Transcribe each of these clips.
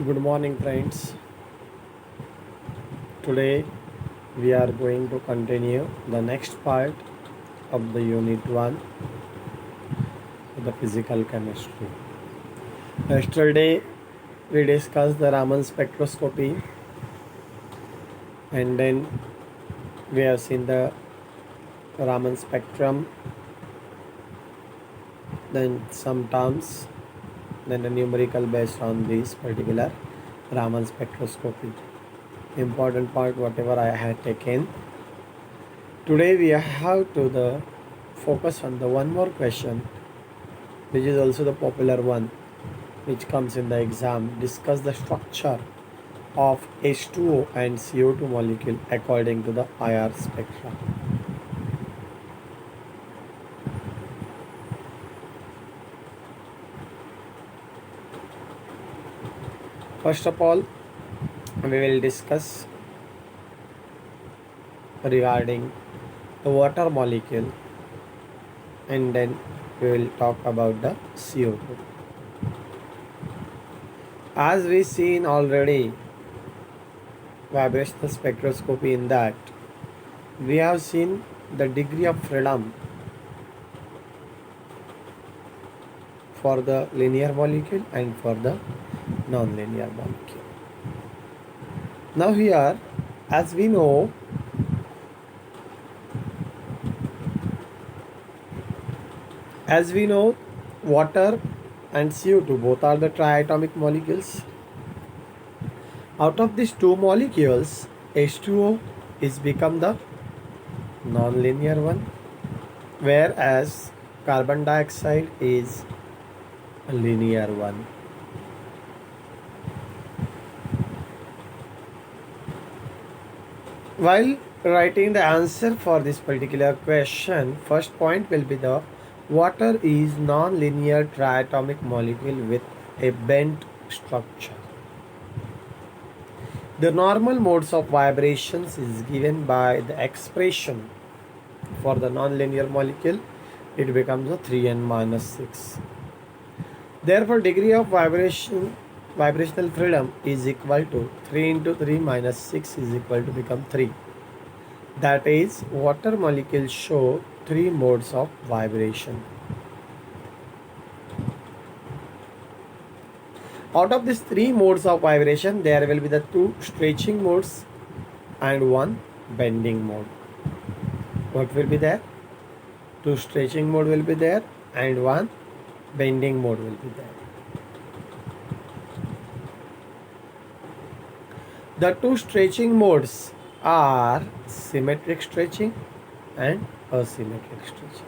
Good morning, friends. Today we are going to continue the next part of the Unit 1, the physical chemistry. Yesterday we discussed the Raman spectroscopy, and then we have seen the Raman spectrum, then some terms, then the numerical based on this particular Raman spectroscopy. Important part whatever I had taken. Today we have to the focus on the one more question, which is also the popular one, which comes in the exam. Discuss the structure of H2O and CO2 molecule according to the IR spectra. First of all, we will discuss regarding the water molecule, and then we will talk about the CO2. As we seen already vibrational spectroscopy, in that we have seen the degree of freedom for the linear molecule and for the non-linear molecule. Now here, as we know, water and CO2 both are the triatomic molecules. Out of these two molecules, H2O is become the non-linear one, whereas carbon dioxide is a linear one. While writing the answer for this particular question, first point will be the water is non-linear triatomic molecule with a bent structure. The normal modes of vibrations is given by the expression for the non-linear molecule. It becomes a 3n minus 6. Therefore, degree of vibrational freedom is equal to 3 into 3 minus 6 is equal to become 3. That is, water molecules show 3 modes of vibration. Out of these 3 modes of vibration, there will be the 2 stretching modes and 1 bending mode. What will be there? 2 stretching mode will be there and 1 bending mode will be there. The 2 stretching modes are symmetric stretching and asymmetric stretching.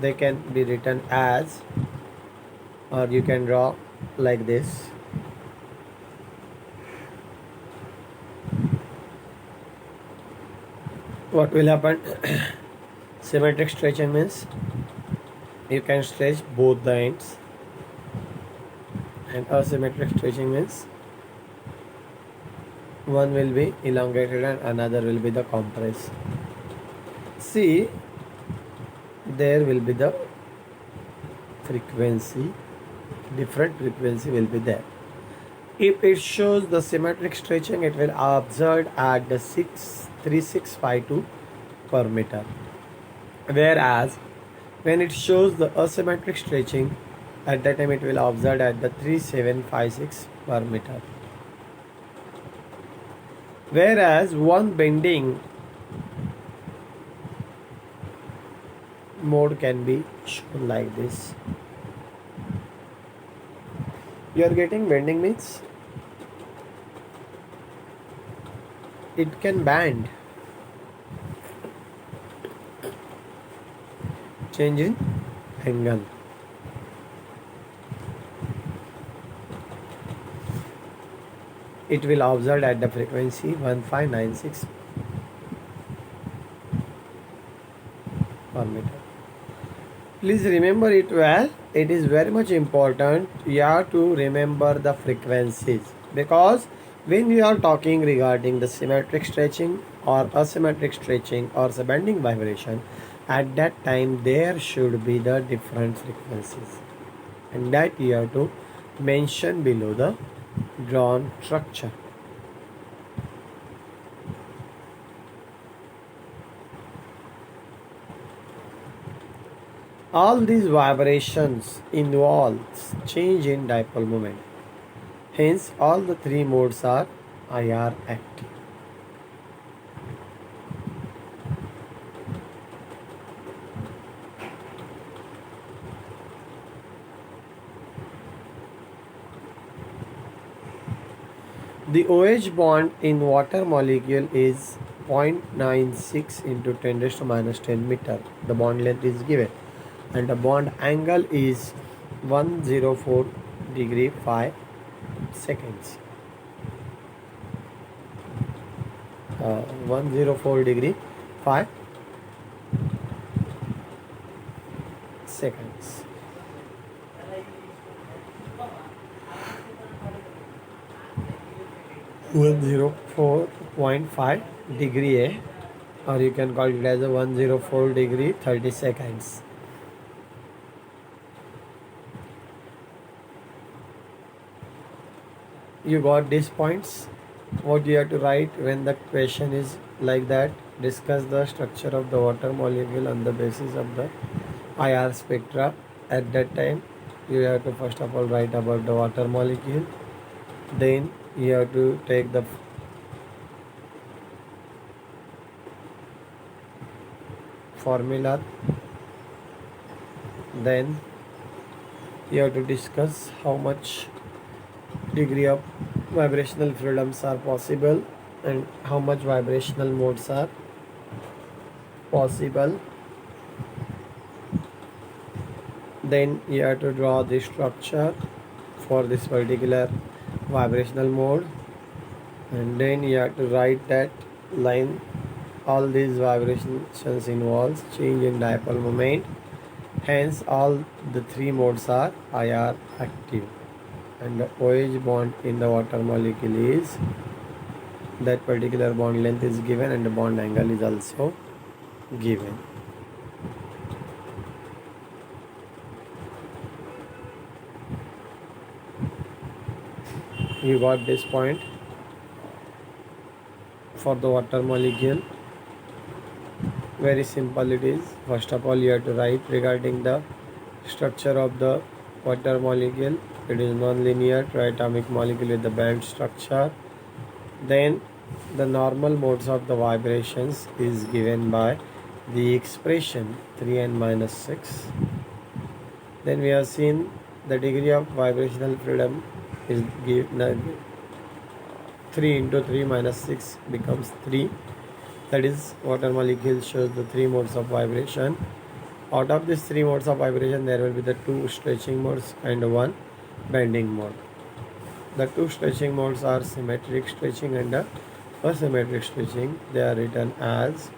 They can be written as, or you can draw like this. What will happen? Symmetric stretching means you can stretch both the ends, and asymmetric stretching means one will be elongated and another will be the compressed. See, there will be the frequency, different frequency will be there. If it shows the symmetric stretching, it will observed at the 3652 per meter, whereas when it shows the asymmetric stretching, at that time it will observed at the 3756 per meter. Whereas one bending mode can be shown like this. You are getting bending means it can bend, change in angle. It will observe at the frequency 1596 per meter. Please remember it well. It is very much important. You have to remember the frequencies, because when we are talking regarding the symmetric stretching or asymmetric stretching or the bending vibration, at that time there should be the different frequencies, and that you have to mentioned below the drawn structure. All these vibrations involve change in dipole moment. Hence, all the three modes are IR active. The OH bond in water molecule is 0.96 into 10 raised to minus 10 meter. The bond length is given, and the bond angle is 104 degree 5 seconds. 104 degree 5 seconds. One 104.5 degree A, or you can call it as a 104 degree 30 seconds. You got these points. What you have to write when the question is like that: discuss the structure of the water molecule on the basis of the IR spectra. At that time, you have to first of all write about the water molecule. Then you have to take the formula. Then you have to discuss how much degree of vibrational freedoms are possible and how much vibrational modes are possible. Then you have to draw the structure for this particular vibrational mode, and then you have to write that line. All these vibrations involves change in dipole moment. Hence, all the three modes are IR active, and the OH bond in the water molecule is that particular bond length is given, and the bond angle is also given. You got this point for the water molecule. Very simple it is. First of all, you have to write regarding the structure of the water molecule. It is non-linear triatomic molecule with the band structure. Then the normal modes of the vibrations is given by the expression 3n minus 6. Then we have seen the degree of vibrational freedom is given 3 into 3 minus 6 becomes 3. That is, water molecule shows the three modes of vibration. Out of these three modes of vibration, there will be the two stretching modes and one bending mode. The two stretching modes are symmetric stretching and asymmetric stretching. They are written as,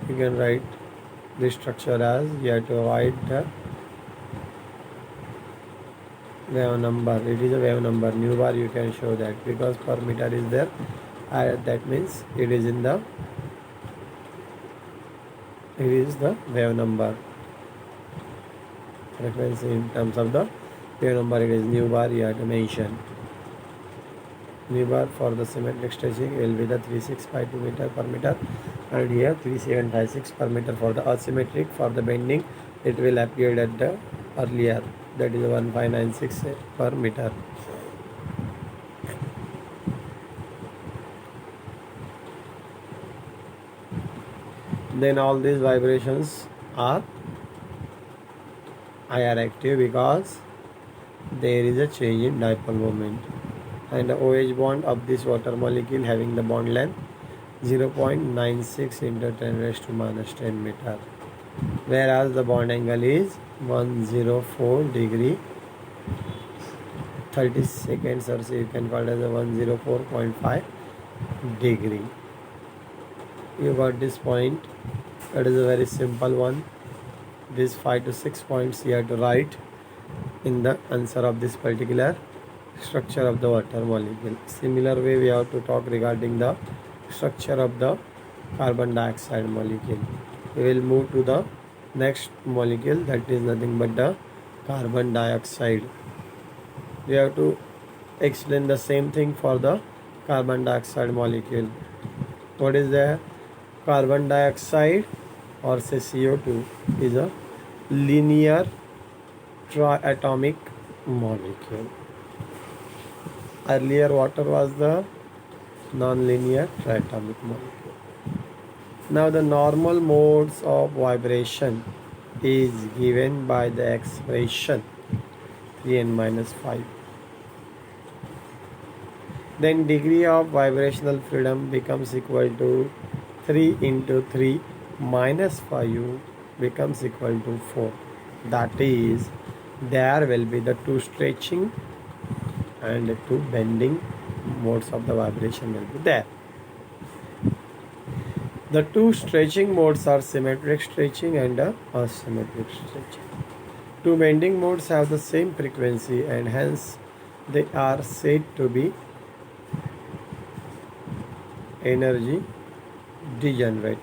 you can write this structure as, you have to write the wave number. It is a wave number. Nu bar you can show that because per meter is there. That means it is the wave number. Frequency in terms of the wave number, it is nu bar you have to mention. Nu bar for the symmetric stretching will be the 3652 meter per meter, and here 3756 per meter for the asymmetric. For the bending, it will appear at the earlier, that is 1596 per meter. Then all these vibrations are IR active because there is a change in dipole moment, and the OH bond of this water molecule having the bond length 0.96 into 10 raised to minus 10 meter, whereas the bond angle is 104 degree 30 seconds, or so you can call it as a 104.5 degree. You got this point. That is a very simple one. These 5 to 6 points you have to write in the answer of this particular structure of the water molecule. Similar way we have to talk regarding the structure of the carbon dioxide molecule. We will move to the next molecule, that is nothing but the carbon dioxide. We have to explain the same thing for the carbon dioxide molecule. What is there? Carbon dioxide, or say CO2, is a linear triatomic molecule. Earlier water was the non-linear triatomic molecule. Now the normal modes of vibration is given by the expression 3n minus 5. Then degree of vibrational freedom becomes equal to 3 into 3 minus 5 becomes equal to 4. That is, there will be the two stretching and two bending modes of the vibration will be there. The two stretching modes are symmetric stretching and asymmetric stretching. Two bending modes have the same frequency and hence they are said to be energy degenerate.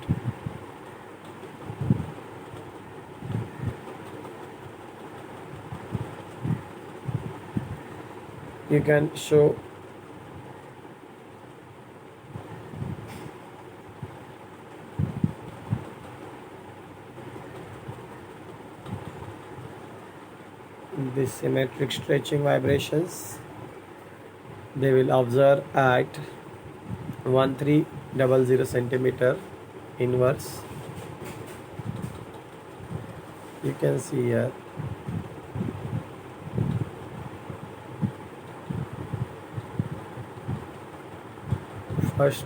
You can show the symmetric stretching vibrations. They will observe at 1300 centimeter inverse. You can see here. First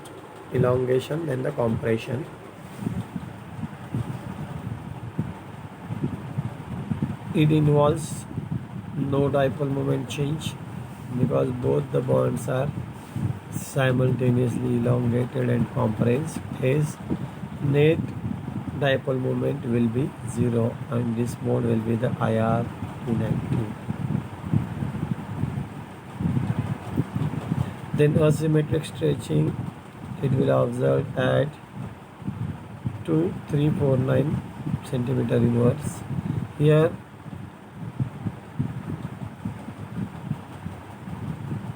elongation, then the compression. It involves no dipole moment change because both the bonds are simultaneously elongated and compressed. Hence, net dipole moment will be 0 and this mode will be the IR inactive. Then asymmetric stretching, it will observe at 2349 centimeter inverse. Here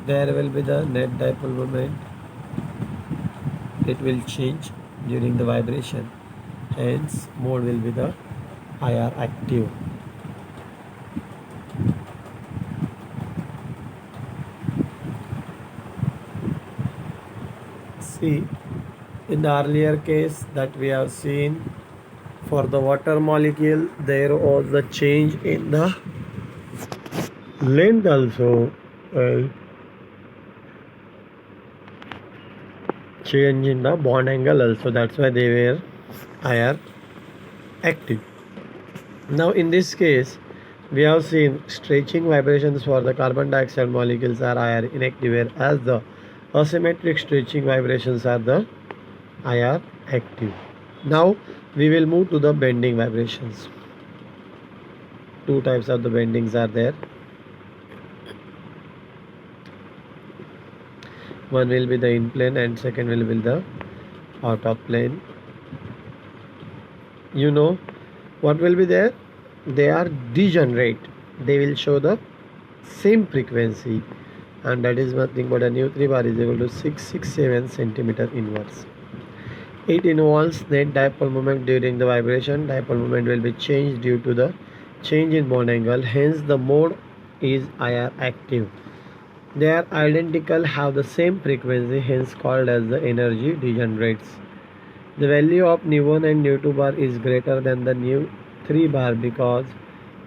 there will be the net dipole moment. It will change during the vibration. Hence, mode will be the IR active. See, in the earlier case that we have seen, for the water molecule, there was a change in the length also. Change in the bond angle also, that's why they were IR active. Now in this case we have seen stretching vibrations for the carbon dioxide molecules are IR inactive, whereas the asymmetric stretching vibrations are the IR active. Now we will move to the bending vibrations. Two types of the bendings are there. One will be the in plane and second will be the out of plane. You know what will be there? They are degenerate. They will show the same frequency, and that is nothing but a nu3 bar is equal to 667 centimeter inverse. It involves net dipole moment during the vibration. Dipole moment will be changed due to the change in bond angle. Hence, the mode is IR active. They are identical, have the same frequency, hence called as the energy degenerates. The value of nu1 and nu2 bar is greater than the nu3 bar because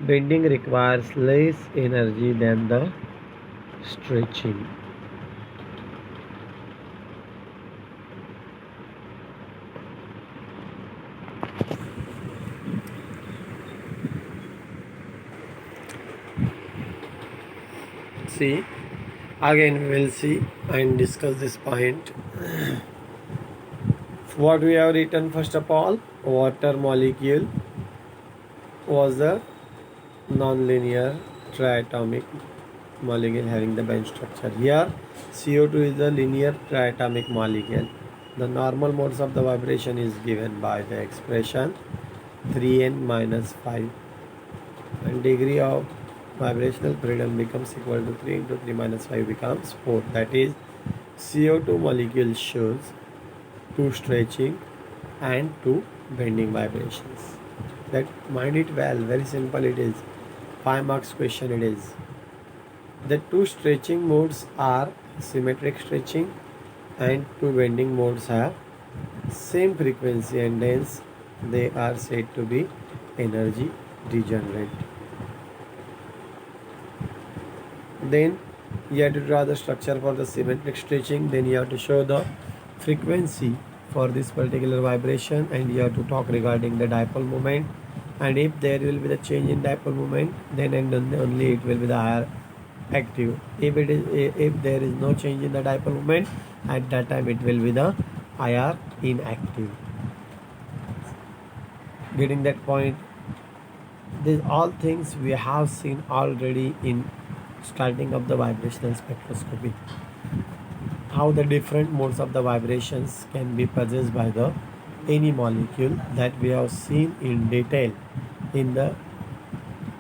bending requires less energy than the stretching. See, again we will see and discuss this point. What we have written, first of all, water molecule was a non-linear triatomic molecule having the band structure. Here CO2 is a linear triatomic molecule. The normal modes of the vibration is given by the expression 3n minus 5 and degree of vibrational freedom becomes equal to 3 into 3 minus 5 becomes 4. That is, CO2 molecule shows 2 stretching and 2 bending vibrations. That mind it well, very simple it is. 5 marks question it is. The 2 stretching modes are symmetric stretching and 2 bending modes have same frequency, and hence they are said to be energy degenerate. Then you have to draw the structure for the symmetric stretching, then you have to show the frequency for this particular vibration, and you have to talk regarding the dipole moment, and if there will be the change in dipole moment, then and only it will be the higher active. If there is no change in the dipole moment, at that time it will be the IR inactive. Getting that point? These all things we have seen already in starting of the vibrational spectroscopy. How the different modes of the vibrations can be possessed by the any molecule, that we have seen in detail in the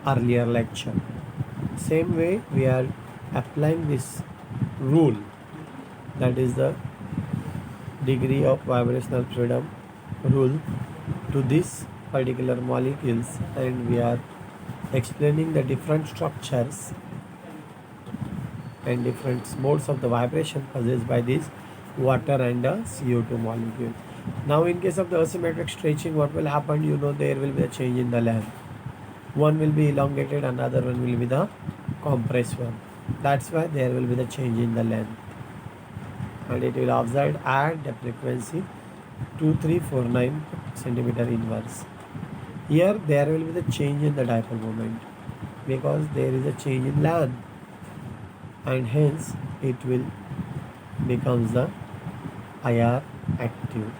earlier lecture. Same way we are applying this rule, that is the degree of vibrational freedom rule, to these particular molecules, and we are explaining the different structures and different modes of the vibration possessed by this water and the CO2 molecule. Now in case of the asymmetric stretching, what will happen? You know, there will be a change in the length. One will be elongated, another one will be the compressed one. That's why there will be the change in the length, and it will observe at the frequency 2349 centimeter inverse. Here there will be the change in the dipole moment because there is a change in length, and hence it will becomes the IR active.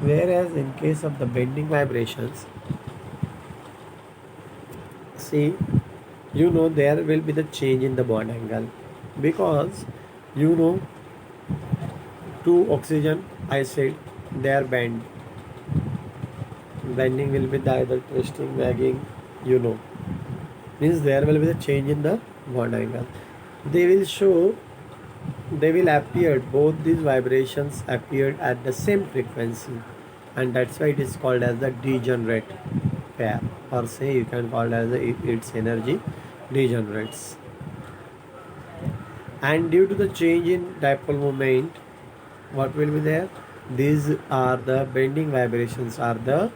Whereas in case of the bending vibrations, see, you know, there will be the change in the bond angle, because you know, two oxygen, I said, they are bent. Bending will be the either twisting, wagging, you know, means there will be the change in the bond angle. They will appear, both these vibrations appeared at the same frequency, and that's why it is called as the degenerate pair, or say you can call it as its energy degenerates. And due to the change in dipole moment, what will be there? These are the bending vibrations are the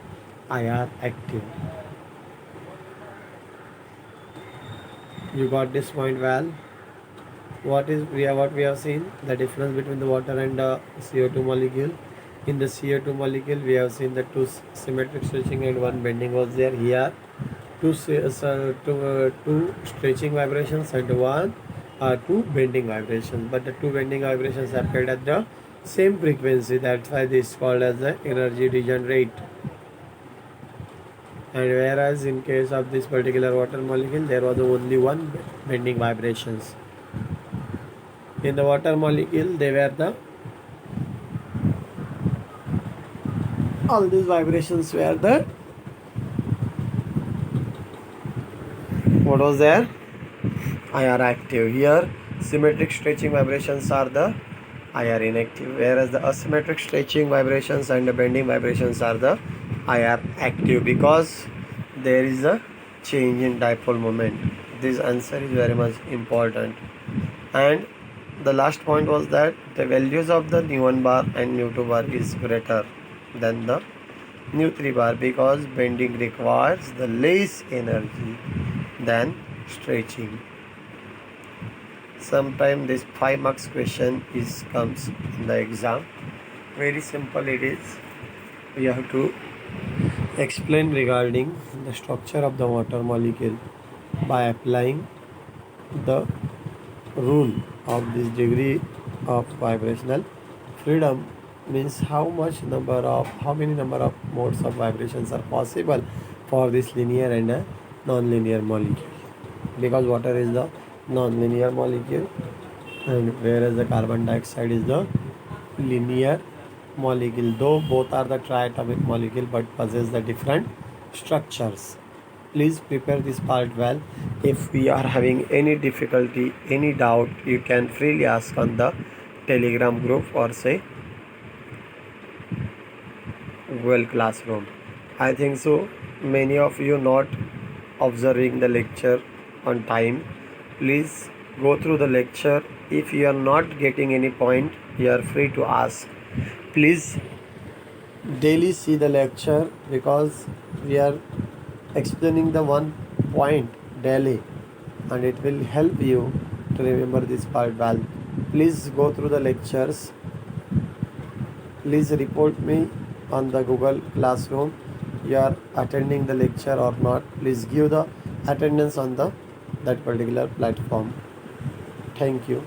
IR active. You got this point well? What we have seen the difference between the water and the CO2 molecule. In the CO2 molecule, we have seen the two symmetric stretching and one bending was there. Here, two stretching vibrations and two bending vibrations. But the two bending vibrations appeared at the same frequency. That's why this is called as the energy degenerate. And whereas in case of this particular water molecule, there was only one bending vibrations. In the water molecule, they were all these vibrations were what was there? IR active. Here, symmetric stretching vibrations are the IR inactive, whereas the asymmetric stretching vibrations and the bending vibrations are the IR active, because there is a change in dipole moment. This answer is very much important. And the last point was that the values of the nu1 bar and nu2 bar is greater than the nu3 bar, because bending requires the less energy than stretching. Sometimes this 5 marks question comes in the exam. Very simple it is. We have to explain regarding the structure of the water molecule by applying the rule of this degree of vibrational freedom, means how many number of modes of vibrations are possible for this linear and a non-linear molecule, because water is the non-linear molecule, and whereas the carbon dioxide is the linear molecule, though both are the triatomic molecule but possess the different structures. Please prepare this part well. If we are having any difficulty, any doubt, you can freely ask on the Telegram group or say Google Classroom. I think so. Many of you not observing the lecture on time. Please go through the lecture. If you are not getting any point, you are free to ask. Please daily see the lecture, because we are explaining the one point daily, and it will help you to remember this part well. Please go through the lectures. Please report me on the Google Classroom. You are attending the lecture or not. Please give the attendance on that particular platform. Thank you.